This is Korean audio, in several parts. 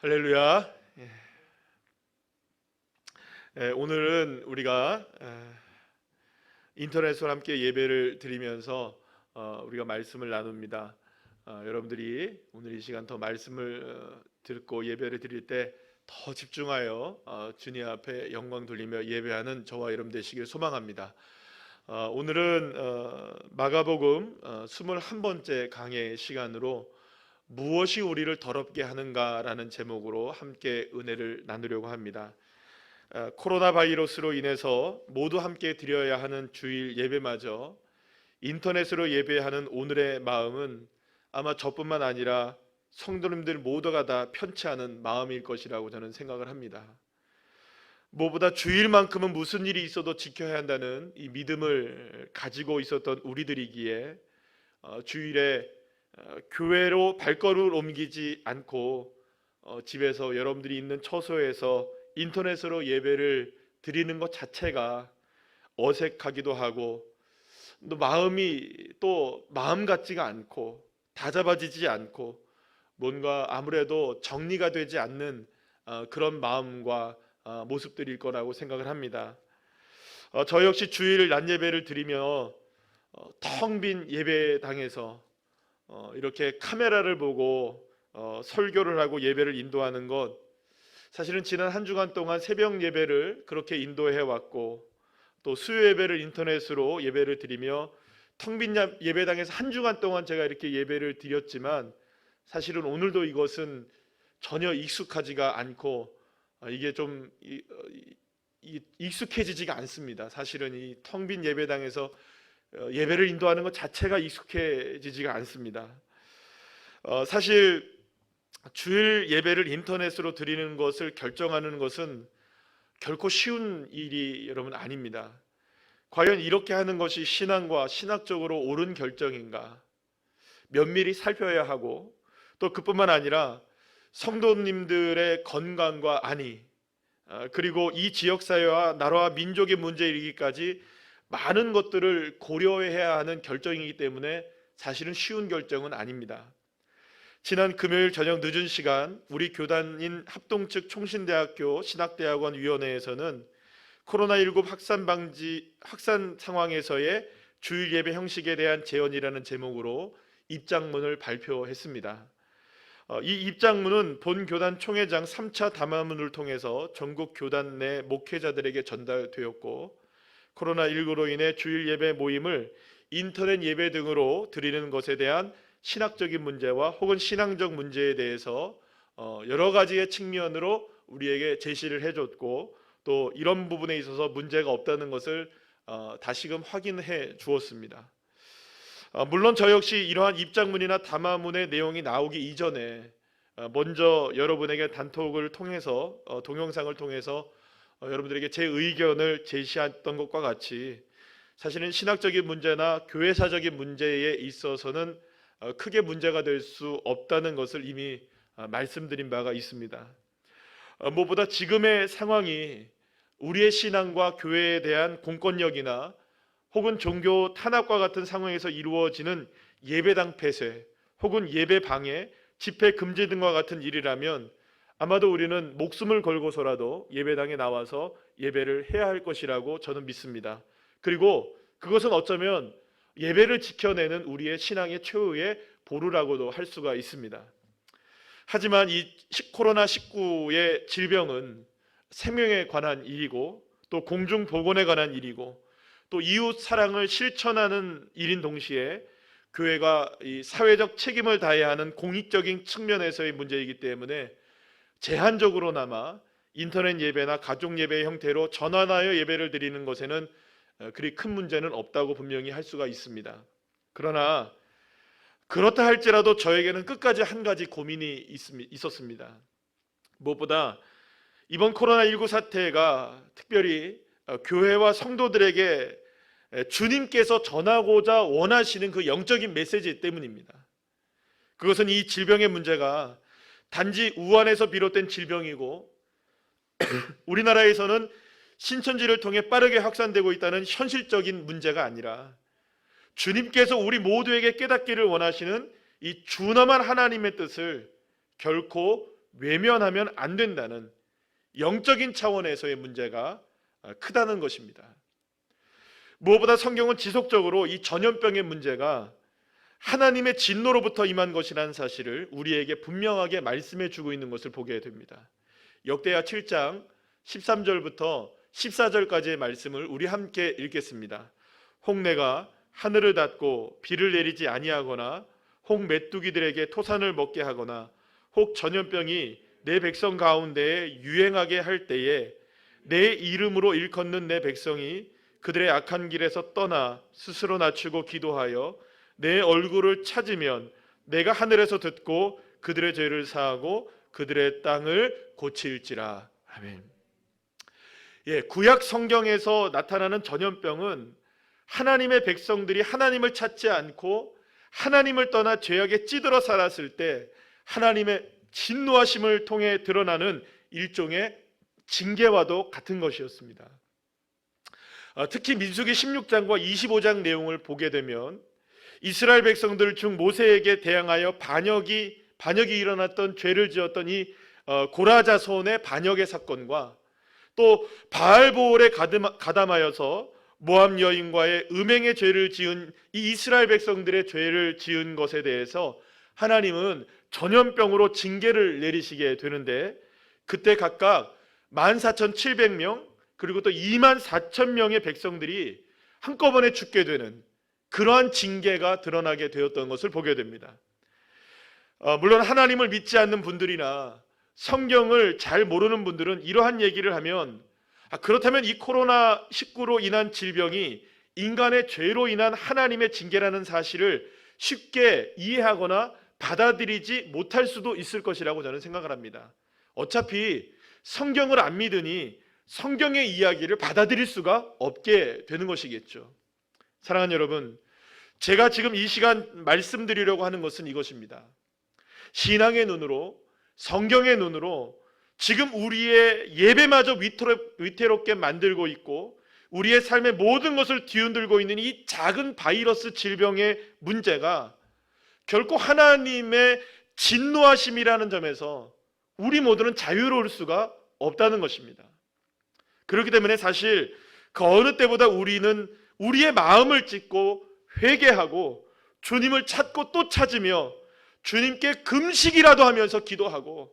할렐루야. 오늘은 우리가 인터넷으로 함께 예배를 드리면서 우리가 말씀을 나눕니다. 여러분들이 오늘 이 시간 더 말씀을 듣고 예배를 드릴 때 더 집중하여 주님 앞에 영광 돌리며 예배하는 저와 여러분 되시길 소망합니다. 오늘은 마가복음 21번째 강의 시간으로 무엇이 우리를 더럽게 하는가라는 제목으로 함께 은혜를 나누려고 합니다. 코로나 바이러스로 인해서 모두 함께 드려야 하는 주일 예배마저 인터넷으로 예배하는 오늘의 마음은 아마 저뿐만 아니라 성도님들 모두가 다 편치 않은 마음일 것이라고 저는 생각을 합니다. 무엇보다 주일만큼은 무슨 일이 있어도 지켜야 한다는 이 믿음을 가지고 있었던 우리들이기에 주일에 교회로 발걸음을 옮기지 않고 집에서 여러분들이 있는 처소에서 인터넷으로 예배를 드리는 것 자체가 어색하기도 하고 또 마음 같지가 않고 다잡아지지 않고 뭔가 아무래도 정리가 되지 않는 그런 마음과 모습들일 거라고 생각을 합니다. 저 역시 주일 낮 예배를 드리며 텅 빈 예배당에서 이렇게 카메라를 보고 설교를 하고 예배를 인도하는 것, 사실은 지난 한 주간 동안 새벽 예배를 그렇게 인도해 왔고 또 수요 예배를 인터넷으로 예배를 드리며 텅 빈 예배당에서 한 주간 동안 제가 이렇게 예배를 드렸지만 사실은 오늘도 이것은 전혀 익숙하지가 않고 이게 좀 익숙해지지가 않습니다. 사실은 이 텅 빈 예배당에서 예배를 인도하는 것 자체가 익숙해지지가 않습니다. 사실 주일 예배를 인터넷으로 드리는 것을 결정하는 것은 결코 쉬운 일이 여러분 아닙니다. 과연 이렇게 하는 것이 신앙과 신학적으로 옳은 결정인가? 면밀히 살펴야 하고 또 그뿐만 아니라 성도님들의 건강과 안위, 그리고 이 지역사회와 나라와 민족의 문제에 이르기까지 많은 것들을 고려해야 하는 결정이기 때문에 사실은 쉬운 결정은 아닙니다. 지난 금요일 저녁 늦은 시간 우리 교단인 합동측 총신대학교 신학대학원 위원회에서는 코로나19 확산 상황에서의 주일 예배 형식에 대한 제언이라는 제목으로 입장문을 발표했습니다. 이 입장문은 본 교단 총회장 3차 담화문을 통해서 전국 교단 내 목회자들에게 전달되었고, 코로나19로 인해 주일 예배 모임을 인터넷 예배 등으로 드리는 것에 대한 신학적인 문제와 혹은 신앙적 문제에 대해서 여러 가지의 측면으로 우리에게 제시를 해줬고 또 이런 부분에 있어서 문제가 없다는 것을 다시금 확인해 주었습니다. 물론 저 역시 이러한 입장문이나 담화문의 내용이 나오기 이전에 먼저 여러분에게 단톡을 통해서 동영상을 통해서 여러분들에게 제 의견을 제시했던 것과 같이 사실은 신학적인 문제나 교회사적인 문제에 있어서는 크게 문제가 될 수 없다는 것을 이미 말씀드린 바가 있습니다. 무엇보다 지금의 상황이 우리의 신앙과 교회에 대한 공권력이나 혹은 종교 탄압과 같은 상황에서 이루어지는 예배당 폐쇄 혹은 예배 방해, 집회 금지 등과 같은 일이라면 아마도 우리는 목숨을 걸고서라도 예배당에 나와서 예배를 해야 할 것이라고 저는 믿습니다. 그리고 그것은 어쩌면 예배를 지켜내는 우리의 신앙의 최후의 보루라고도 할 수가 있습니다. 하지만 이 코로나19의 질병은 생명에 관한 일이고 또 공중보건에 관한 일이고 또 이웃 사랑을 실천하는 일인 동시에 교회가 이 사회적 책임을 다해야 하는 공익적인 측면에서의 문제이기 때문에 제한적으로나마 인터넷 예배나 가족 예배 형태로 전환하여 예배를 드리는 것에는 그리 큰 문제는 없다고 분명히 할 수가 있습니다. 그러나 그렇다 할지라도 저에게는 끝까지 한 가지 고민이 있었습니다. 무엇보다 이번 코로나19 사태가 특별히 교회와 성도들에게 주님께서 전하고자 원하시는 그 영적인 메시지 때문입니다. 그것은 이 질병의 문제가 단지 우한에서 비롯된 질병이고 우리나라에서는 신천지를 통해 빠르게 확산되고 있다는 현실적인 문제가 아니라 주님께서 우리 모두에게 깨닫기를 원하시는 이 준엄한 하나님의 뜻을 결코 외면하면 안 된다는 영적인 차원에서의 문제가 크다는 것입니다. 무엇보다 성경은 지속적으로 이 전염병의 문제가 하나님의 진노로부터 임한 것이라는 사실을 우리에게 분명하게 말씀해 주고 있는 것을 보게 됩니다. 역대하 7장 13절부터 14절까지의 말씀을 우리 함께 읽겠습니다. 혹 내가 하늘을 닫고 비를 내리지 아니하거나 혹 메뚜기들에게 토산을 먹게 하거나 혹 전염병이 내 백성 가운데에 유행하게 할 때에 내 이름으로 일컫는 내 백성이 그들의 악한 길에서 떠나 스스로 낮추고 기도하여 내 얼굴을 찾으면 내가 하늘에서 듣고 그들의 죄를 사하고 그들의 땅을 고칠지라. 아멘. 구약 성경에서 나타나는 전염병은 하나님의 백성들이 하나님을 찾지 않고 하나님을 떠나 죄악에 찌들어 살았을 때 하나님의 진노하심을 통해 드러나는 일종의 징계와도 같은 것이었습니다. 특히 민수기 16장과 25장 내용을 보게 되면 이스라엘 백성들 중 모세에게 대항하여 반역이 일어났던 죄를 지었던 이 고라 자손의 반역의 사건과 또 바알보올에 가담하여서 모압 여인과의 음행의 죄를 지은 이 이스라엘 백성들의 죄를 지은 것에 대해서 하나님은 전염병으로 징계를 내리시게 되는데 그때 각각 14,700명 그리고 또 24,000명의 백성들이 한꺼번에 죽게 되는 그러한 징계가 드러나게 되었던 것을 보게 됩니다. 물론 하나님을 믿지 않는 분들이나 성경을 잘 모르는 분들은 이러한 얘기를 하면 그렇다면 이 코로나19로 인한 질병이 인간의 죄로 인한 하나님의 징계라는 사실을 쉽게 이해하거나 받아들이지 못할 수도 있을 것이라고 저는 생각을 합니다. 어차피 성경을 안 믿으니 성경의 이야기를 받아들일 수가 없게 되는 것이겠죠. 사랑하는 여러분, 제가 지금 이 시간 말씀드리려고 하는 것은 이것입니다. 신앙의 눈으로, 성경의 눈으로 지금 우리의 예배마저 위태롭게 만들고 있고 우리의 삶의 모든 것을 뒤흔들고 있는 이 작은 바이러스 질병의 문제가 결코 하나님의 진노하심이라는 점에서 우리 모두는 자유로울 수가 없다는 것입니다. 그렇기 때문에 사실 그 어느 때보다 우리는 우리의 마음을 찢고 회개하고 주님을 찾고 또 찾으며 주님께 금식이라도 하면서 기도하고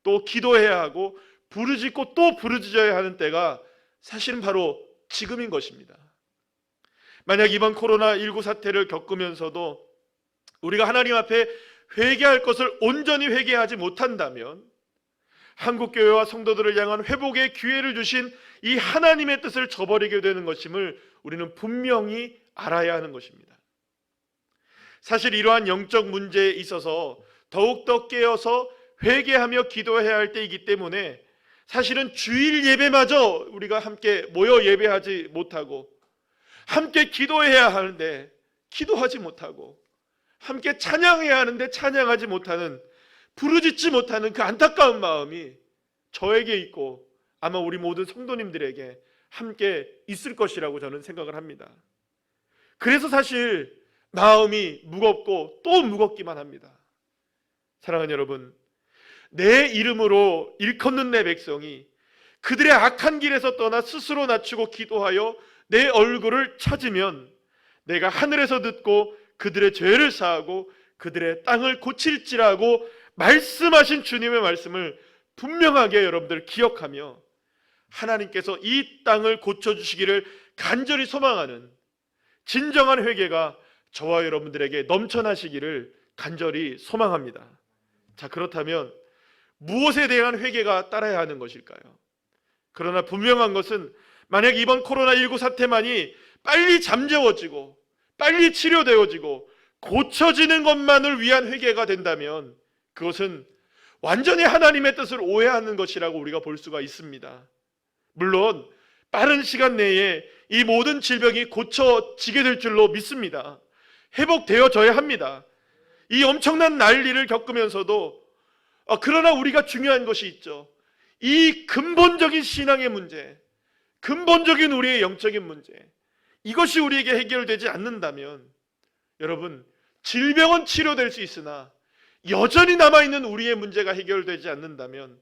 또 기도해야 하고 부르짖고 또 부르짖어야 하는 때가 사실은 바로 지금인 것입니다. 만약 이번 코로나19 사태를 겪으면서도 우리가 하나님 앞에 회개할 것을 온전히 회개하지 못한다면 한국교회와 성도들을 향한 회복의 기회를 주신 이 하나님의 뜻을 저버리게 되는 것임을 우리는 분명히 알아야 하는 것입니다. 사실 이러한 영적 문제에 있어서 더욱더 깨어서 회개하며 기도해야 할 때이기 때문에 사실은 주일 예배마저 우리가 함께 모여 예배하지 못하고 함께 기도해야 하는데 기도하지 못하고 함께 찬양해야 하는데 찬양하지 못하는 부르짖지 못하는 그 안타까운 마음이 저에게 있고 아마 우리 모든 성도님들에게 함께 있을 것이라고 저는 생각을 합니다. 그래서 사실 마음이 무겁고 또 무겁기만 합니다. 사랑하는 여러분, 내 이름으로 일컫는 내 백성이 그들의 악한 길에서 떠나 스스로 낮추고 기도하여 내 얼굴을 찾으면 내가 하늘에서 듣고 그들의 죄를 사하고 그들의 땅을 고칠지라고 말씀하신 주님의 말씀을 분명하게 여러분들 기억하며 하나님께서 이 땅을 고쳐주시기를 간절히 소망하는 진정한 회개가 저와 여러분들에게 넘쳐나시기를 간절히 소망합니다. 자, 그렇다면 무엇에 대한 회개가 따라야 하는 것일까요? 그러나 분명한 것은 만약 이번 코로나19 사태만이 빨리 잠재워지고 빨리 치료되어지고 고쳐지는 것만을 위한 회개가 된다면 그것은 완전히 하나님의 뜻을 오해하는 것이라고 우리가 볼 수가 있습니다. 물론 빠른 시간 내에 이 모든 질병이 고쳐지게 될 줄로 믿습니다. 회복되어져야 합니다. 이 엄청난 난리를 겪으면서도 그러나 우리가 중요한 것이 있죠. 이 근본적인 신앙의 문제, 근본적인 우리의 영적인 문제, 이것이 우리에게 해결되지 않는다면 여러분, 질병은 치료될 수 있으나 여전히 남아있는 우리의 문제가 해결되지 않는다면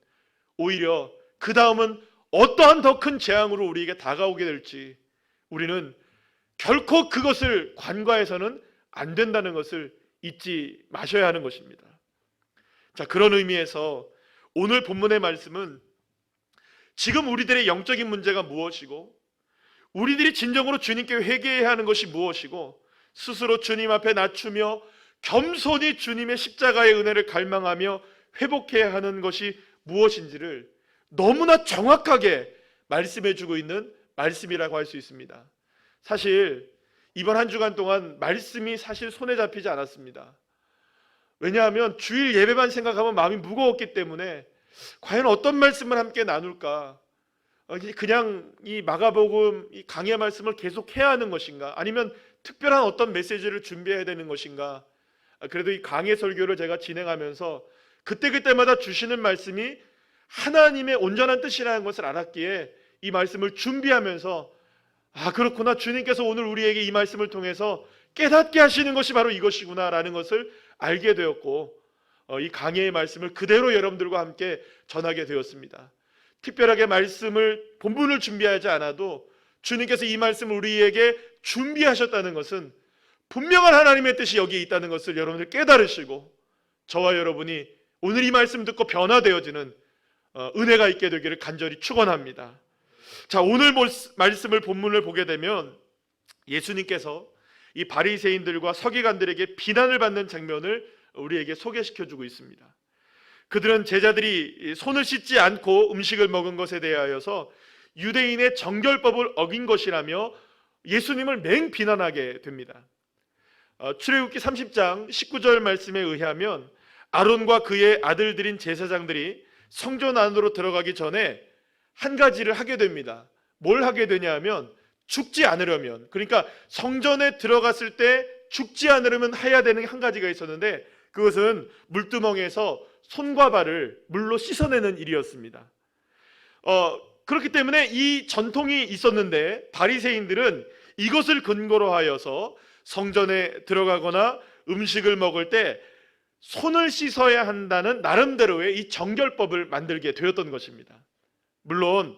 오히려 그 다음은 어떠한 더 큰 재앙으로 우리에게 다가오게 될지 우리는 결코 그것을 간과해서는 안 된다는 것을 잊지 마셔야 하는 것입니다. 자, 그런 의미에서 오늘 본문의 말씀은 지금 우리들의 영적인 문제가 무엇이고 우리들이 진정으로 주님께 회개해야 하는 것이 무엇이고 스스로 주님 앞에 낮추며 겸손히 주님의 십자가의 은혜를 갈망하며 회복해야 하는 것이 무엇인지를 너무나 정확하게 말씀해 주고 있는 말씀이라고 할 수 있습니다. 사실 이번 한 주간 동안 말씀이 사실 손에 잡히지 않았습니다. 왜냐하면 주일 예배만 생각하면 마음이 무거웠기 때문에 과연 어떤 말씀을 함께 나눌까, 그냥 이 마가복음 이 강해 말씀을 계속 해야 하는 것인가, 아니면 특별한 어떤 메시지를 준비해야 되는 것인가. 그래도 이 강해 설교를 제가 진행하면서 그때그때마다 주시는 말씀이 하나님의 온전한 뜻이라는 것을 알았기에 이 말씀을 준비하면서 그렇구나, 주님께서 오늘 우리에게 이 말씀을 통해서 깨닫게 하시는 것이 바로 이것이구나 라는 것을 알게 되었고, 이 강해의 말씀을 그대로 여러분들과 함께 전하게 되었습니다. 특별하게 말씀을 본문을 준비하지 않아도 주님께서 이 말씀을 우리에게 준비하셨다는 것은 분명한 하나님의 뜻이 여기에 있다는 것을 여러분들 깨달으시고 저와 여러분이 오늘 이 말씀 듣고 변화되어지는 은혜가 있게 되기를 간절히 축원합니다. 자, 오늘 말씀을 본문을 보게 되면 예수님께서 이 바리새인들과 서기관들에게 비난을 받는 장면을 우리에게 소개시켜주고 있습니다. 그들은 제자들이 손을 씻지 않고 음식을 먹은 것에 대하여서 유대인의 정결법을 어긴 것이라며 예수님을 맹비난하게 됩니다. 출애굽기 30장 19절 말씀에 의하면 아론과 그의 아들들인 제사장들이 성전 안으로 들어가기 전에 한 가지를 하게 됩니다. 뭘 하게 되냐면 죽지 않으려면, 그러니까 성전에 들어갔을 때 죽지 않으려면 해야 되는 한 가지가 있었는데 그것은 물두멍에서 손과 발을 물로 씻어내는 일이었습니다. 그렇기 때문에 이 전통이 있었는데 바리새인들은 이것을 근거로 하여서 성전에 들어가거나 음식을 먹을 때 손을 씻어야 한다는 나름대로의 이 정결법을 만들게 되었던 것입니다. 물론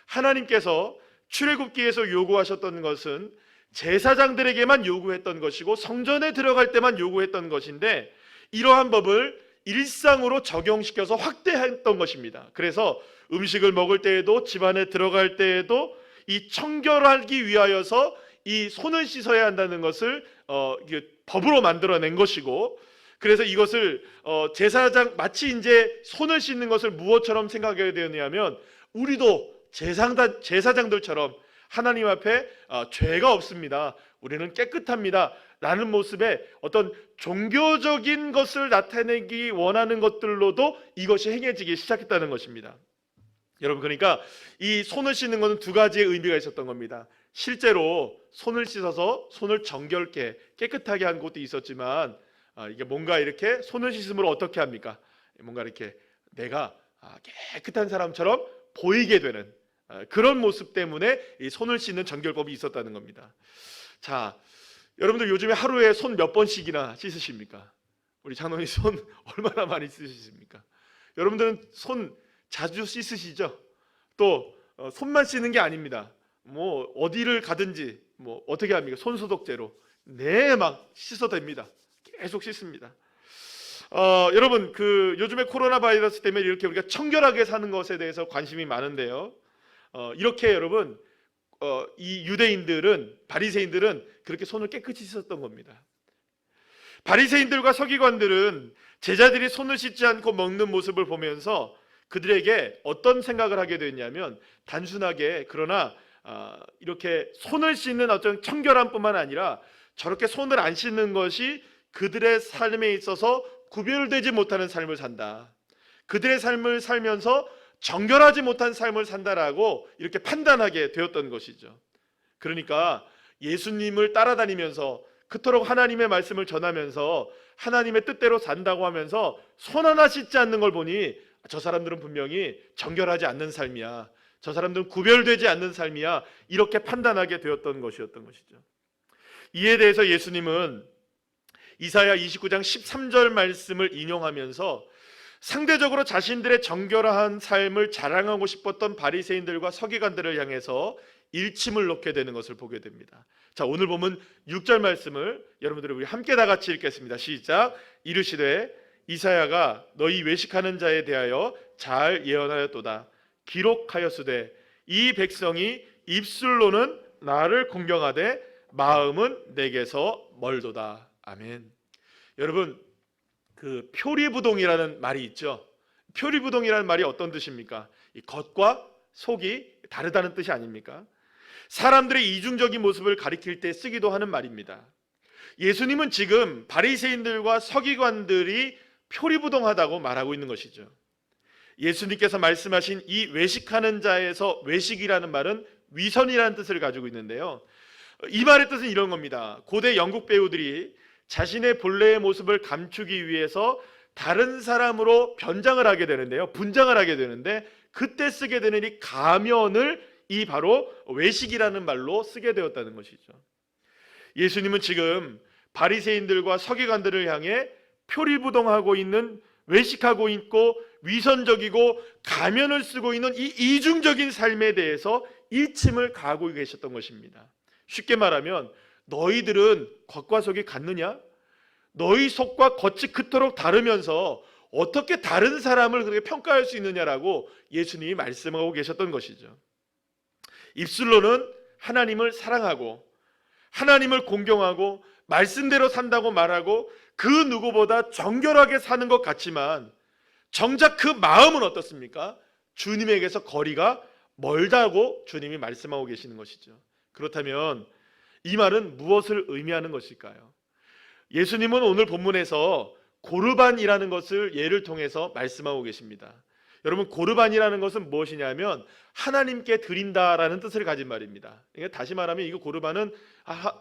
하나님께서 출애굽기에서 요구하셨던 것은 제사장들에게만 요구했던 것이고 성전에 들어갈 때만 요구했던 것인데 이러한 법을 일상으로 적용시켜서 확대했던 것입니다. 그래서 음식을 먹을 때에도 집안에 들어갈 때에도 이 청결하기 위하여서 이 손을 씻어야 한다는 것을 법으로 만들어낸 것이고, 그래서 이것을 제사장 마치 이제 손을 씻는 것을 무엇처럼 생각하게 되었냐면 우리도 제사장들처럼 하나님 앞에 죄가 없습니다, 우리는 깨끗합니다 라는 모습의 어떤 종교적인 것을 나타내기 원하는 것들로도 이것이 행해지기 시작했다는 것입니다. 여러분, 그러니까 이 손을 씻는 것은 두 가지의 의미가 있었던 겁니다. 실제로 손을 씻어서 손을 정결케 깨끗하게 한 곳도 있었지만 이게 뭔가 이렇게 손을 씻음으로 어떻게 합니까? 뭔가 이렇게 내가 깨끗한 사람처럼 보이게 되는 그런 모습 때문에 이 손을 씻는 정결법이 있었다는 겁니다. 자, 여러분들 요즘에 하루에 손 몇 번씩이나 씻으십니까? 우리 장로님 손 얼마나 많이 씻으십니까? 여러분들은 손 자주 씻으시죠? 또 손만 씻는 게 아닙니다. 뭐 어디를 가든지 뭐 어떻게 합니까? 손소독제로 막 씻어댑니다. 계속 씻습니다. 여러분, 요즘에 코로나 바이러스 때문에 이렇게 우리가 청결하게 사는 것에 대해서 관심이 많은데요. 이렇게 여러분, 이 유대인들은, 바리새인들은 그렇게 손을 깨끗이 씻었던 겁니다. 바리새인들과 서기관들은 제자들이 손을 씻지 않고 먹는 모습을 보면서 그들에게 어떤 생각을 하게 됐냐면 단순하게 그러나 이렇게 손을 씻는 어떤 청결함뿐만 아니라 저렇게 손을 안 씻는 것이 그들의 삶에 있어서 구별되지 못하는 삶을 산다, 그들의 삶을 살면서 정결하지 못한 삶을 산다라고 이렇게 판단하게 되었던 것이죠. 그러니까 예수님을 따라다니면서 그토록 하나님의 말씀을 전하면서 하나님의 뜻대로 산다고 하면서 손 하나 씻지 않는 걸 보니 저 사람들은 분명히 정결하지 않는 삶이야, 저 사람들은 구별되지 않는 삶이야, 이렇게 판단하게 되었던 것이었던 것이죠. 이에 대해서 예수님은 이사야 29장 13절 말씀을 인용하면서 상대적으로 자신들의 정결한 삶을 자랑하고 싶었던 바리새인들과 서기관들을 향해서 일침을 놓게 되는 것을 보게 됩니다. 자, 오늘 보면 6절 말씀을 여러분들이 우리 함께 다 같이 읽겠습니다. 시작. 이르시되 이사야가 너희 외식하는 자에 대하여 잘 예언하였도다. 기록하였으되 이 백성이 입술로는 나를 공경하되 마음은 내게서 멀도다. 아멘. 여러분, 그 표리부동이라는 말이 있죠. 표리부동이라는 말이 어떤 뜻입니까? 이 겉과 속이 다르다는 뜻이 아닙니까? 사람들의 이중적인 모습을 가리킬 때 쓰기도 하는 말입니다. 예수님은 지금 바리새인들과 서기관들이 표리부동하다고 말하고 있는 것이죠. 예수님께서 말씀하신 이 외식하는 자에서 외식이라는 말은 위선이라는 뜻을 가지고 있는데요. 이 말의 뜻은 이런 겁니다. 고대 영국 배우들이 자신의 본래의 모습을 감추기 위해서 다른 사람으로 변장을 하게 되는데요, 분장을 하게 되는데 그때 쓰게 되는 이 가면을 이 바로 외식이라는 말로 쓰게 되었다는 것이죠. 예수님은 지금 바리새인들과 서기관들을 향해 표리부동하고 있는, 외식하고 있고 위선적이고 가면을 쓰고 있는 이 이중적인 삶에 대해서 일침을 가하고 계셨던 것입니다. 쉽게 말하면 너희들은 겉과 속이 같느냐? 너희 속과 겉이 그토록 다르면서 어떻게 다른 사람을 그렇게 평가할 수 있느냐라고 예수님이 말씀하고 계셨던 것이죠. 입술로는 하나님을 사랑하고 하나님을 공경하고 말씀대로 산다고 말하고 그 누구보다 정결하게 사는 것 같지만 정작 그 마음은 어떻습니까? 주님에게서 거리가 멀다고 주님이 말씀하고 계시는 것이죠. 그렇다면 이 말은 무엇을 의미하는 것일까요? 예수님은 오늘 본문에서 고르반이라는 것을 예를 통해서 말씀하고 계십니다. 여러분, 고르반이라는 것은 무엇이냐면 하나님께 드린다라는 뜻을 가진 말입니다. 다시 말하면 이거 고르반은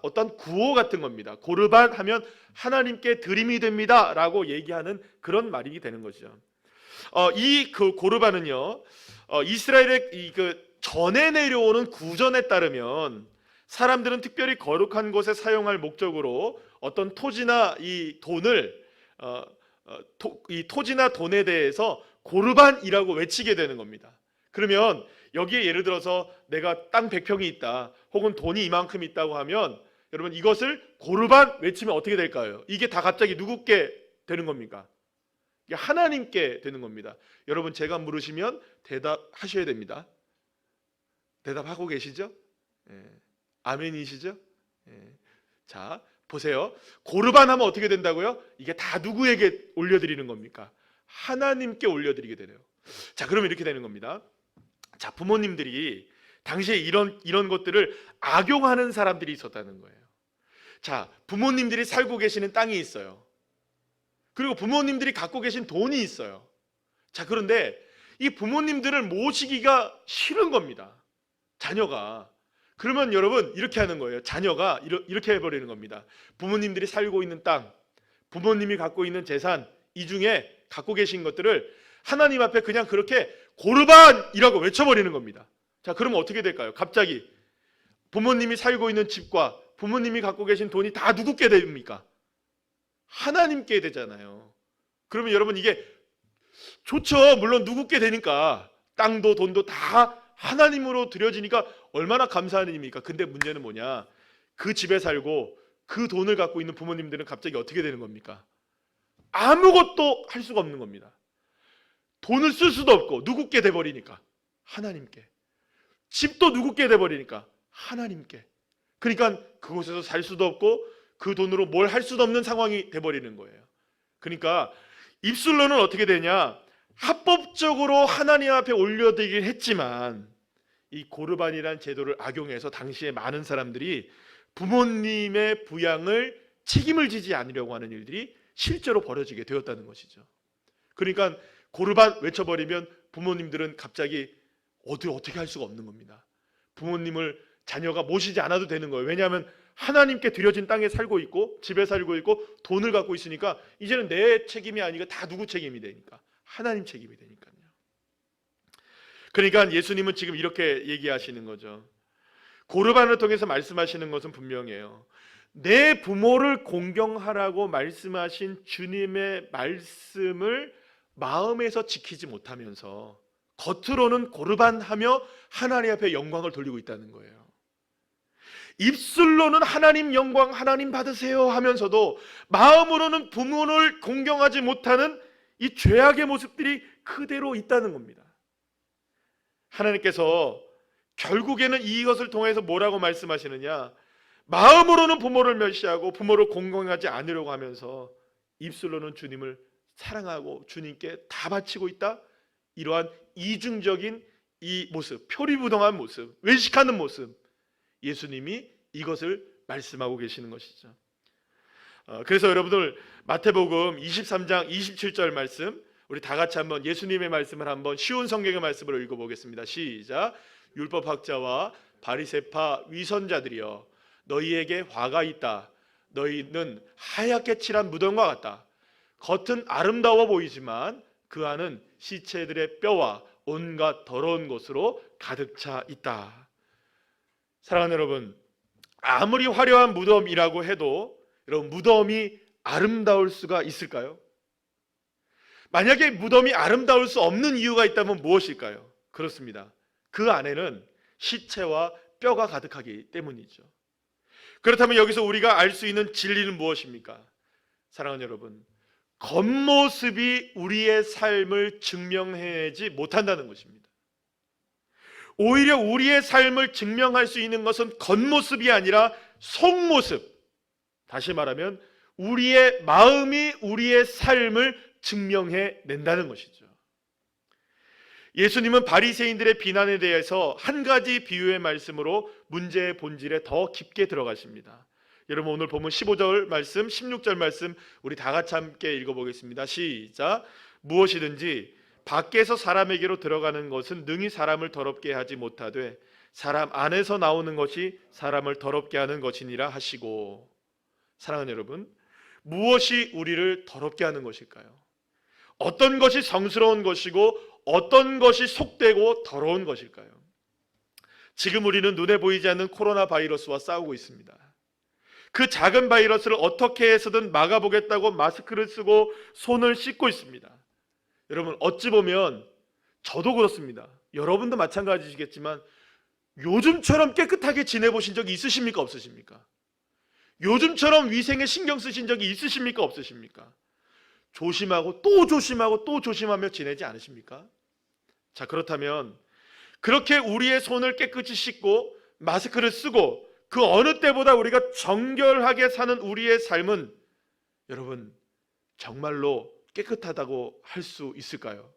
어떤 구호 같은 겁니다. 고르반 하면 하나님께 드림이 됩니다 라고 얘기하는 그런 말이 되는 것이죠. 이 고르반은요, 이스라엘의 전에 내려오는 구전에 따르면 사람들은 특별히 거룩한 곳에 사용할 목적으로 어떤 토지나 이 돈을 이 토지나 돈에 대해서 고르반이라고 외치게 되는 겁니다. 그러면 여기에 예를 들어서 내가 땅 100평이 있다, 혹은 돈이 이만큼 있다고 하면 여러분 이것을 고르반 외치면 어떻게 될까요? 이게 다 갑자기 누구께 되는 겁니까? 이게 하나님께 되는 겁니다. 여러분, 제가 물으시면 대답하셔야 됩니다. 대답하고 계시죠? 아멘이시죠? 자, 보세요. 고르반 하면 어떻게 된다고요? 이게 다 누구에게 올려드리는 겁니까? 하나님께 올려드리게 되네요. 자, 그러면 이렇게 되는 겁니다. 자, 부모님들이 당시에 이런 것들을 악용하는 사람들이 있었다는 거예요. 자, 부모님들이 살고 계시는 땅이 있어요. 그리고 부모님들이 갖고 계신 돈이 있어요. 자, 그런데 이 부모님들을 모시기가 싫은 겁니다, 자녀가. 그러면 여러분 이렇게 하는 거예요. 자녀가 이렇게 해버리는 겁니다. 부모님들이 살고 있는 땅, 부모님이 갖고 있는 재산, 이 중에 갖고 계신 것들을 하나님 앞에 그냥 그렇게 고르반이라고 외쳐버리는 겁니다. 자, 그러면 어떻게 될까요? 갑자기 부모님이 살고 있는 집과 부모님이 갖고 계신 돈이 다 누구께 됩니까? 하나님께 되잖아요. 그러면 여러분 이게 좋죠. 물론 누구께 되니까 땅도 돈도 다 하나님으로 드려지니까 얼마나 감사한 일입니까? 근데 문제는 뭐냐? 그 집에 살고 그 돈을 갖고 있는 부모님들은 갑자기 어떻게 되는 겁니까? 아무것도 할 수가 없는 겁니다. 돈을 쓸 수도 없고 누구께 돼버리니까 하나님께. 집도 누구께 돼버리니까 하나님께. 그러니까 그곳에서 살 수도 없고 그 돈으로 뭘 할 수도 없는 상황이 돼버리는 거예요. 그러니까 입술로는 어떻게 되냐? 합법적으로 하나님 앞에 올려드리긴 했지만 이 고르반이라는 제도를 악용해서 당시에 많은 사람들이 부모님의 부양을 책임을 지지 않으려고 하는 일들이 실제로 벌어지게 되었다는 것이죠. 그러니까 고르반 외쳐버리면 부모님들은 갑자기 어떻게 할 수가 없는 겁니다. 부모님을 자녀가 모시지 않아도 되는 거예요. 왜냐하면 하나님께 드려진 땅에 살고 있고 집에 살고 있고 돈을 갖고 있으니까 이제는 내 책임이 아니고 다 누구 책임이 되니까? 하나님 책임이 되니까요. 그러니까 예수님은 지금 이렇게 얘기하시는 거죠. 고르반을 통해서 말씀하시는 것은 분명해요. 내 부모를 공경하라고 말씀하신 주님의 말씀을 마음에서 지키지 못하면서 겉으로는 고르반하며 하나님 앞에 영광을 돌리고 있다는 거예요. 입술로는 하나님 영광, 하나님 받으세요 하면서도 마음으로는 부모를 공경하지 못하는 이 죄악의 모습들이 그대로 있다는 겁니다. 하나님께서 결국에는 이것을 통해서 뭐라고 말씀하시느냐, 마음으로는 부모를 멸시하고 부모를 공경하지 않으려고 하면서 입술로는 주님을 사랑하고 주님께 다 바치고 있다. 이러한 이중적인 이 모습, 표리부동한 모습, 외식하는 모습, 예수님이 이것을 말씀하고 계시는 것이죠. 그래서 여러분들 마태복음 23장 27절 말씀, 우리 다 같이 한번 예수님의 말씀을 한번 쉬운 성경의 말씀으로 읽어보겠습니다. 시작. 율법학자와 바리새파 위선자들이여, 너희에게 화가 있다. 너희는 하얗게 칠한 무덤과 같다. 겉은 아름다워 보이지만 그 안은 시체들의 뼈와 온갖 더러운 것으로 가득 차 있다. 사랑하는 여러분, 아무리 화려한 무덤이라고 해도 여러분, 무덤이 아름다울 수가 있을까요? 만약에 무덤이 아름다울 수 없는 이유가 있다면 무엇일까요? 그렇습니다. 그 안에는 시체와 뼈가 가득하기 때문이죠. 그렇다면 여기서 우리가 알 수 있는 진리는 무엇입니까? 사랑하는 여러분, 겉모습이 우리의 삶을 증명해내지 못한다는 것입니다. 오히려 우리의 삶을 증명할 수 있는 것은 겉모습이 아니라 속모습, 다시 말하면 우리의 마음이 우리의 삶을 증명해낸다는 것이죠. 예수님은 바리새인들의 비난에 대해서 한 가지 비유의 말씀으로 문제의 본질에 더 깊게 들어가십니다. 여러분, 오늘 본문 15절 말씀, 16절 말씀 우리 다 같이 함께 읽어보겠습니다. 시작. 무엇이든지 밖에서 사람에게로 들어가는 것은 능히 사람을 더럽게 하지 못하되 사람 안에서 나오는 것이 사람을 더럽게 하는 것이니라 하시고. 사랑하는 여러분, 무엇이 우리를 더럽게 하는 것일까요? 어떤 것이 성스러운 것이고 어떤 것이 속되고 더러운 것일까요? 지금 우리는 눈에 보이지 않는 코로나 바이러스와 싸우고 있습니다. 그 작은 바이러스를 어떻게 해서든 막아보겠다고 마스크를 쓰고 손을 씻고 있습니다. 여러분, 어찌 보면 저도 그렇습니다. 여러분도 마찬가지시겠지만 요즘처럼 깨끗하게 지내보신 적이 있으십니까? 없으십니까? 요즘처럼 위생에 신경 쓰신 적이 있으십니까? 없으십니까? 조심하고 또 조심하고 또 조심하며 지내지 않으십니까? 자, 그렇다면 그렇게 우리의 손을 깨끗이 씻고 마스크를 쓰고 그 어느 때보다 우리가 정결하게 사는 우리의 삶은 여러분 정말로 깨끗하다고 할 수 있을까요?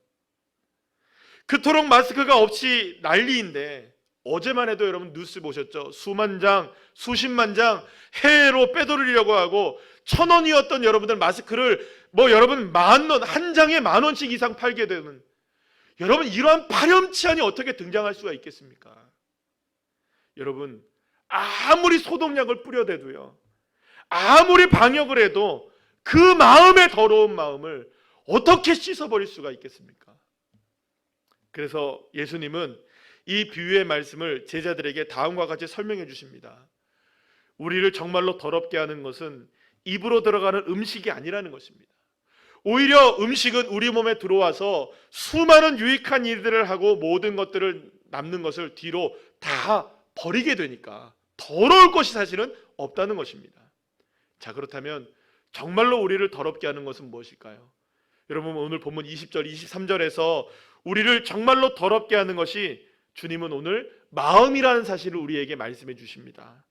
그토록 마스크가 없이 난리인데 어제만 해도 여러분 뉴스 보셨죠? 수만 장, 수십만 장 해외로 빼돌리려고 하고 1,000원이었던 여러분들 마스크를 여러분 10,000원, 한 장에 10,000원씩 이상 팔게 되는, 여러분 이러한 파렴치한이 어떻게 등장할 수가 있겠습니까? 여러분, 아무리 소독약을 뿌려대도요, 아무리 방역을 해도 그 마음의 더러운 마음을 어떻게 씻어버릴 수가 있겠습니까? 그래서 예수님은 이 비유의 말씀을 제자들에게 다음과 같이 설명해 주십니다. 우리를 정말로 더럽게 하는 것은 입으로 들어가는 음식이 아니라는 것입니다. 오히려 음식은 우리 몸에 들어와서 수많은 유익한 일들을 하고 모든 것들을 남는 것을 뒤로 다 버리게 되니까 더러울 것이 사실은 없다는 것입니다. 자, 그렇다면 정말로 우리를 더럽게 하는 것은 무엇일까요? 여러분, 오늘 본문 20절, 23절에서 우리를 정말로 더럽게 하는 것이 주님은 오늘 마음이라는 사실을 우리에게 말씀해 주십니다.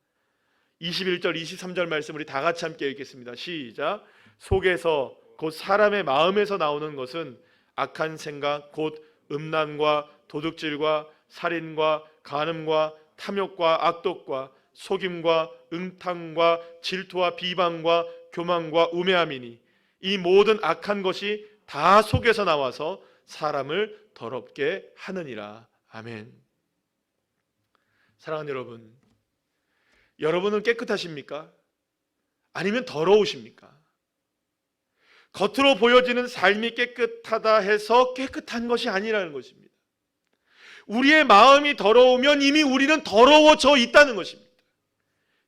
21절, 23절 말씀 우리 다 같이 함께 읽겠습니다. 시작. 속에서 곧 사람의 마음에서 나오는 것은 악한 생각, 곧 음란과 도둑질과 살인과 간음과 탐욕과 악독과 속임과 음탕과 질투와 비방과 교만과 우매함이니 이 모든 악한 것이 다 속에서 나와서 사람을 더럽게 하느니라. 아멘. 사랑하는 여러분, 여러분은 깨끗하십니까? 아니면 더러우십니까? 겉으로 보여지는 삶이 깨끗하다 해서 깨끗한 것이 아니라는 것입니다. 우리의 마음이 더러우면 이미 우리는 더러워져 있다는 것입니다.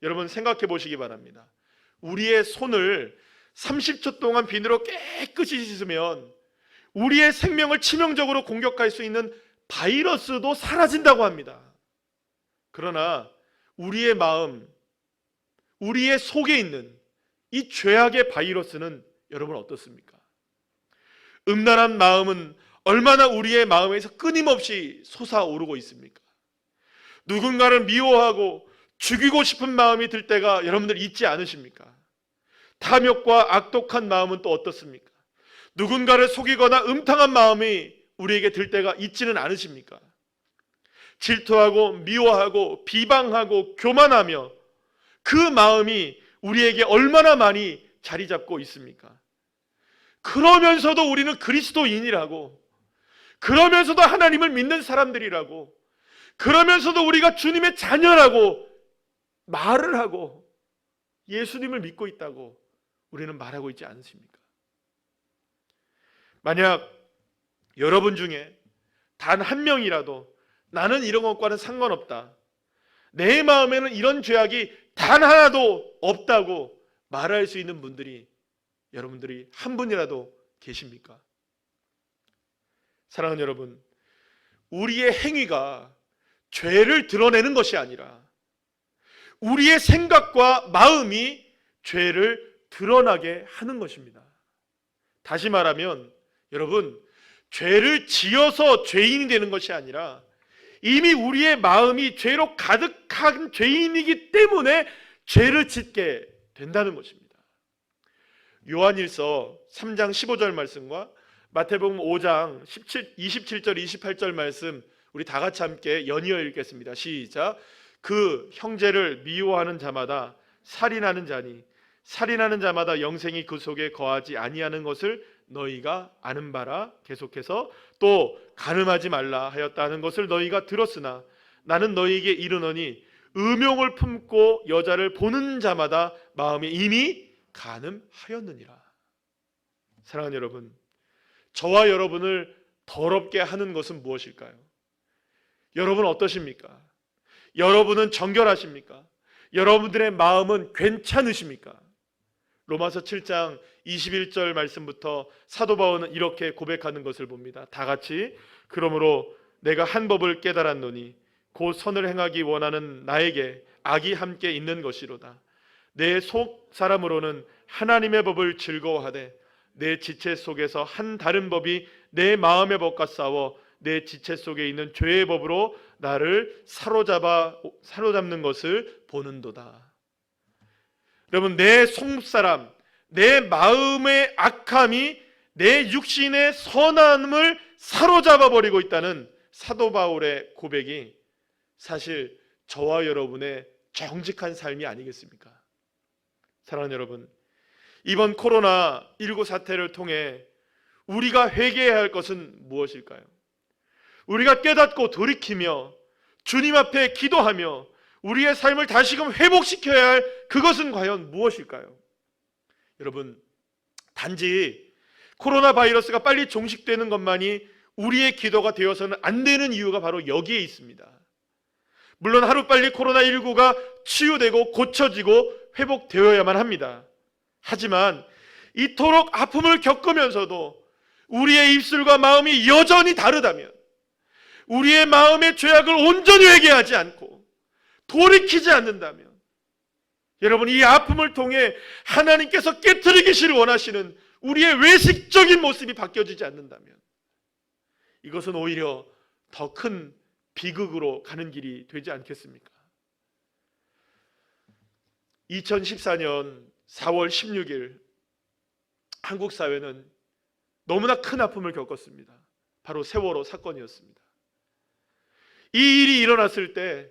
여러분 생각해 보시기 바랍니다. 우리의 손을 30초 동안 비누로 깨끗이 씻으면 우리의 생명을 치명적으로 공격할 수 있는 바이러스도 사라진다고 합니다. 그러나 우리의 마음, 우리의 속에 있는 이 죄악의 바이러스는 여러분 어떻습니까? 음란한 마음은 얼마나 우리의 마음에서 끊임없이 솟아오르고 있습니까? 누군가를 미워하고 죽이고 싶은 마음이 들 때가 여러분들 있지 않으십니까? 탐욕과 악독한 마음은 또 어떻습니까? 누군가를 속이거나 음탕한 마음이 우리에게 들 때가 있지는 않으십니까? 질투하고 미워하고 비방하고 교만하며 그 마음이 우리에게 얼마나 많이 자리 잡고 있습니까? 그러면서도 우리는 그리스도인이라고, 그러면서도 하나님을 믿는 사람들이라고, 그러면서도 우리가 주님의 자녀라고 말을 하고 예수님을 믿고 있다고 우리는 말하고 있지 않습니까? 만약 여러분 중에 단 한 명이라도 나는 이런 것과는 상관없다, 내 마음에는 이런 죄악이 단 하나도 없다고 말할 수 있는 분들이 여러분들이 한 분이라도 계십니까? 사랑하는 여러분, 우리의 행위가 죄를 드러내는 것이 아니라 우리의 생각과 마음이 죄를 드러나게 하는 것입니다. 다시 말하면 여러분, 죄를 지어서 죄인이 되는 것이 아니라 이미 우리의 마음이 죄로 가득한 죄인이기 때문에 죄를 짓게 된다는 것입니다. 요한일서 3장 15절 말씀과 마태복음 5장 27절 28절 말씀 우리 다 같이 함께 연이어 읽겠습니다. 시작. 그 형제를 미워하는 자마다 살인하는 자니 살인하는 자마다 영생이 그 속에 거하지 아니하는 것을 너희가 아는 바라. 계속해서 또 간음하지 말라 하였다는 것을 너희가 들었으나 나는 너희에게 이르노니 음욕을 품고 여자를 보는 자마다 마음에 이미 간음하였느니라. 사랑하는 여러분, 저와 여러분을 더럽게 하는 것은 무엇일까요? 여러분 어떠십니까? 여러분은 정결하십니까? 여러분들의 마음은 괜찮으십니까? 로마서 7장 21절 말씀부터 사도 바울은 이렇게 고백하는 것을 봅니다. 다 같이. 그러므로 내가 한 법을 깨달았노니 곧 선을 행하기 원하는 나에게 악이 함께 있는 것이로다. 내 속 사람으로는 하나님의 법을 즐거워하되 내 지체 속에서 한 다른 법이 내 마음의 법과 싸워 내 지체 속에 있는 죄의 법으로 나를 사로잡는 것을 보는도다. 여러분, 내 속사람, 내 마음의 악함이 내 육신의 선함을 사로잡아 버리고 있다는 사도 바울의 고백이 사실 저와 여러분의 정직한 삶이 아니겠습니까? 사랑하는 여러분, 이번 코로나19 사태를 통해 우리가 회개해야 할 것은 무엇일까요? 우리가 깨닫고 돌이키며 주님 앞에 기도하며 우리의 삶을 다시금 회복시켜야 할 그것은 과연 무엇일까요? 여러분, 단지 코로나 바이러스가 빨리 종식되는 것만이 우리의 기도가 되어서는 안 되는 이유가 바로 여기에 있습니다. 물론 하루빨리 코로나19가 치유되고 고쳐지고 회복되어야만 합니다. 하지만 이토록 아픔을 겪으면서도 우리의 입술과 마음이 여전히 다르다면, 우리의 마음의 죄악을 온전히 회개하지 않고 돌이키지 않는다면, 여러분, 이 아픔을 통해 하나님께서 깨트리기를 원하시는 우리의 외식적인 모습이 바뀌어지지 않는다면 이것은 오히려 더 큰 비극으로 가는 길이 되지 않겠습니까? 2014년 4월 16일 한국 사회는 너무나 큰 아픔을 겪었습니다. 바로 세월호 사건이었습니다. 이 일이 일어났을 때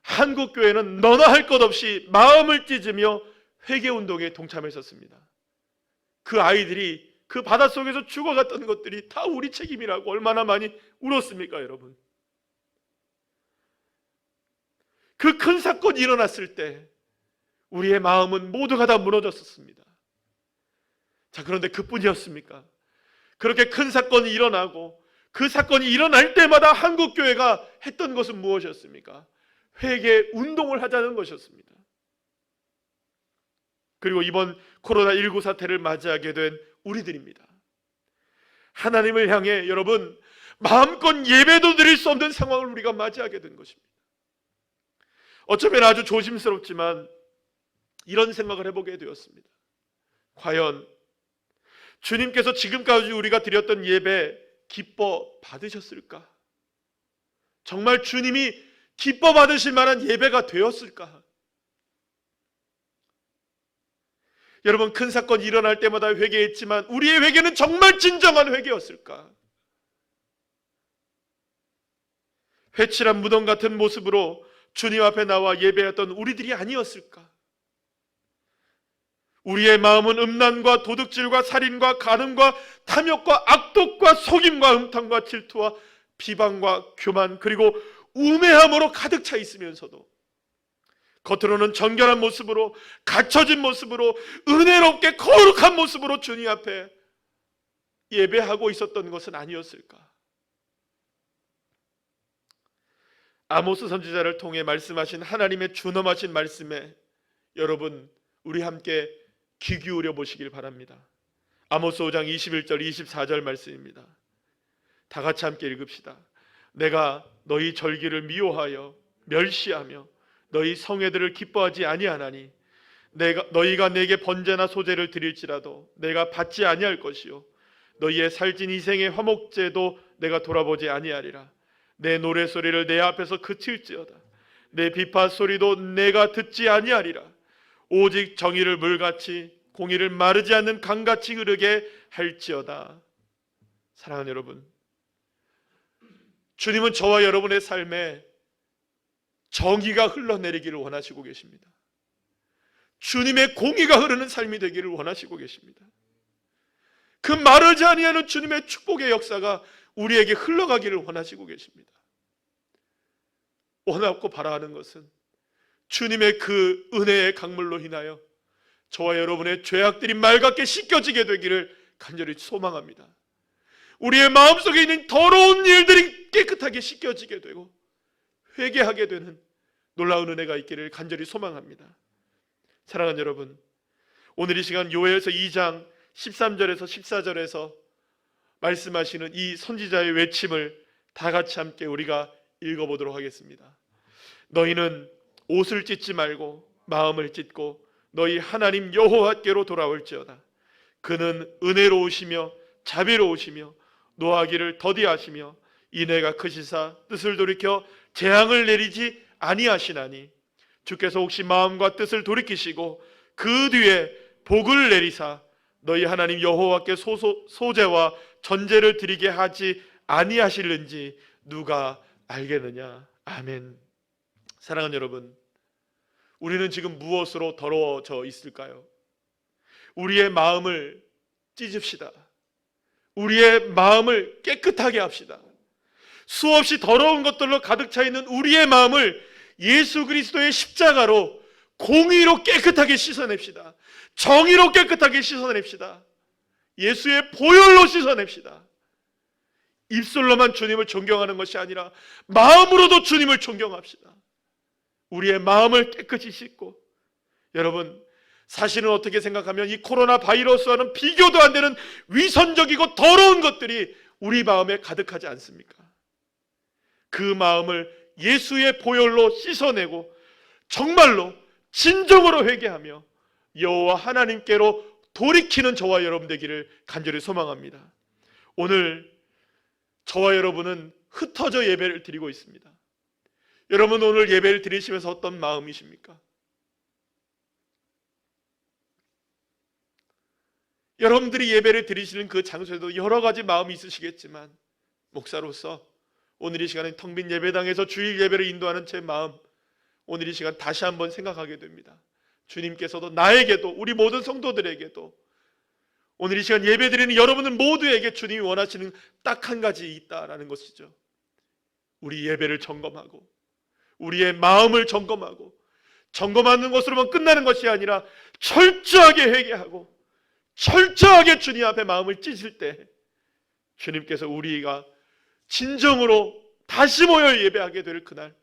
한국 교회는 너나 할 것 없이 마음을 찢으며 회개운동에 동참했었습니다. 그 아이들이 그 바닷속에서 죽어갔던 것들이 다 우리 책임이라고 얼마나 많이 울었습니까, 여러분? 그 큰 사건이 일어났을 때 우리의 마음은 모두가 다 무너졌었습니다. 자, 그런데 그뿐이었습니까? 그렇게 큰 사건이 일어나고 그 사건이 일어날 때마다 한국교회가 했던 것은 무엇이었습니까? 회개 운동을 하자는 것이었습니다. 그리고 이번 코로나19 사태를 맞이하게 된 우리들입니다. 하나님을 향해 여러분 마음껏 예배도 드릴 수 없는 상황을 우리가 맞이하게 된 것입니다. 어쩌면 아주 조심스럽지만 이런 생각을 해보게 되었습니다. 과연 주님께서 지금까지 우리가 드렸던 예배 기뻐 받으셨을까? 정말 주님이 기뻐 받으실 만한 예배가 되었을까? 여러분, 큰 사건이 일어날 때마다 회개했지만 우리의 회개는 정말 진정한 회개였을까? 회칠한 무덤 같은 모습으로 주님 앞에 나와 예배했던 우리들이 아니었을까? 우리의 마음은 음란과 도둑질과 살인과 간음과 탐욕과 악독과 속임과 음탕과 질투와 비방과 교만 그리고 우매함으로 가득 차 있으면서도 겉으로는 정결한 모습으로 갖춰진 모습으로 은혜롭게 거룩한 모습으로 주님 앞에 예배하고 있었던 것은 아니었을까? 아모스 선지자를 통해 말씀하신 하나님의 준엄하신 말씀에 여러분 우리 함께 귀 기울여 보시길 바랍니다. 아모스 5장 21절 24절 말씀입니다. 다 같이 함께 읽읍시다. 내가 너희 절기를 미워하여 멸시하며 너희 성회들을 기뻐하지 아니하나니 너희가 내게 번제나 소제를 드릴지라도 내가 받지 아니할 것이요 너희의 살찐 이생의 화목제도 내가 돌아보지 아니하리라. 내 노래소리를 내 앞에서 그칠지어다. 내 비파 소리도 내가 듣지 아니하리라. 오직 정의를 물같이 공의를 마르지 않는 강같이 흐르게 할지어다. 사랑하는 여러분, 주님은 저와 여러분의 삶에 정의가 흘러내리기를 원하시고 계십니다. 주님의 공의가 흐르는 삶이 되기를 원하시고 계십니다. 그 마르지 아니하는 주님의 축복의 역사가 우리에게 흘러가기를 원하시고 계십니다. 원하고 바라는 것은 주님의 그 은혜의 강물로 인하여 저와 여러분의 죄악들이 맑게 씻겨지게 되기를 간절히 소망합니다. 우리의 마음속에 있는 더러운 일들이 깨끗하게 씻겨지게 되고 회개하게 되는 놀라운 은혜가 있기를 간절히 소망합니다. 사랑하는 여러분, 오늘 이 시간 요엘서 2장 13절에서 14절에서 말씀하시는 이 선지자의 외침을 다 같이 함께 우리가 읽어보도록 하겠습니다. 너희는 옷을 찢지 말고 마음을 찢고 너희 하나님 여호와께로 돌아올지어다. 그는 은혜로우시며 자비로우시며 노하기를 더디하시며 인애가 크시사 뜻을 돌이켜 재앙을 내리지 아니하시나니 주께서 혹시 마음과 뜻을 돌이키시고 그 뒤에 복을 내리사 너희 하나님 여호와께 소제와 전제를 드리게 하지 아니하실는지 누가 알겠느냐. 아멘. 사랑하는 여러분, 우리는 지금 무엇으로 더러워져 있을까요? 우리의 마음을 찢읍시다. 우리의 마음을 깨끗하게 합시다. 수없이 더러운 것들로 가득 차 있는 우리의 마음을 예수 그리스도의 십자가로 공의로 깨끗하게 씻어냅시다. 정의로 깨끗하게 씻어냅시다. 예수의 보혈로 씻어냅시다. 입술로만 주님을 존경하는 것이 아니라 마음으로도 주님을 존경합시다. 우리의 마음을 깨끗이 씻고, 여러분 사실은 어떻게 생각하면 이 코로나 바이러스와는 비교도 안 되는 위선적이고 더러운 것들이 우리 마음에 가득하지 않습니까? 그 마음을 예수의 보혈로 씻어내고 정말로 진정으로 회개하며 여호와 하나님께로 돌이키는 저와 여러분 되기를 간절히 소망합니다. 오늘 저와 여러분은 흩어져 예배를 드리고 있습니다. 여러분 오늘 예배를 드리시면서 어떤 마음이십니까? 여러분들이 예배를 드리시는 그 장소에도 여러 가지 마음이 있으시겠지만 목사로서 오늘 이 시간에 텅 빈 예배당에서 주일 예배를 인도하는 제 마음, 오늘 이 시간 다시 한번 생각하게 됩니다. 주님께서도 나에게도 우리 모든 성도들에게도 오늘 이 시간 예배드리는 여러분들 모두에게 주님이 원하시는 딱 한 가지 있다라는 것이죠. 우리 예배를 점검하고 우리의 마음을 점검하고 점검하는 것으로만 끝나는 것이 아니라 철저하게 회개하고 철저하게 주님 앞에 마음을 찢을 때 주님께서 우리가 진정으로 다시 모여 예배하게 될 그날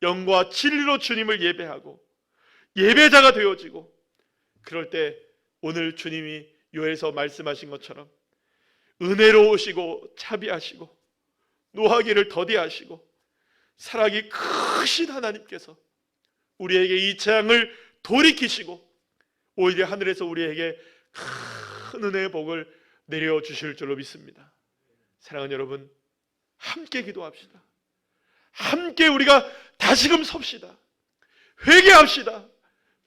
영과 진리로 주님을 예배하고 예배자가 되어지고 그럴 때 오늘 주님이 요에서 말씀하신 것처럼 은혜로우시고 자비하시고 노하기를 더디하시고 사랑이 크신 하나님께서 우리에게 이 재앙을 돌이키시고 오히려 하늘에서 우리에게 큰 은혜의 복을 내려주실 줄로 믿습니다. 사랑하는 여러분, 함께 기도합시다. 함께 우리가 다시금 섭시다. 회개합시다.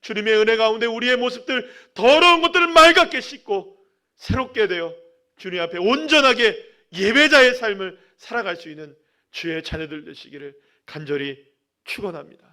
주님의 은혜 가운데 우리의 모습들, 더러운 것들을 맑게 씻고 새롭게 되어 주님 앞에 온전하게 예배자의 삶을 살아갈 수 있는 주의 자녀들 되시기를 간절히 축원합니다.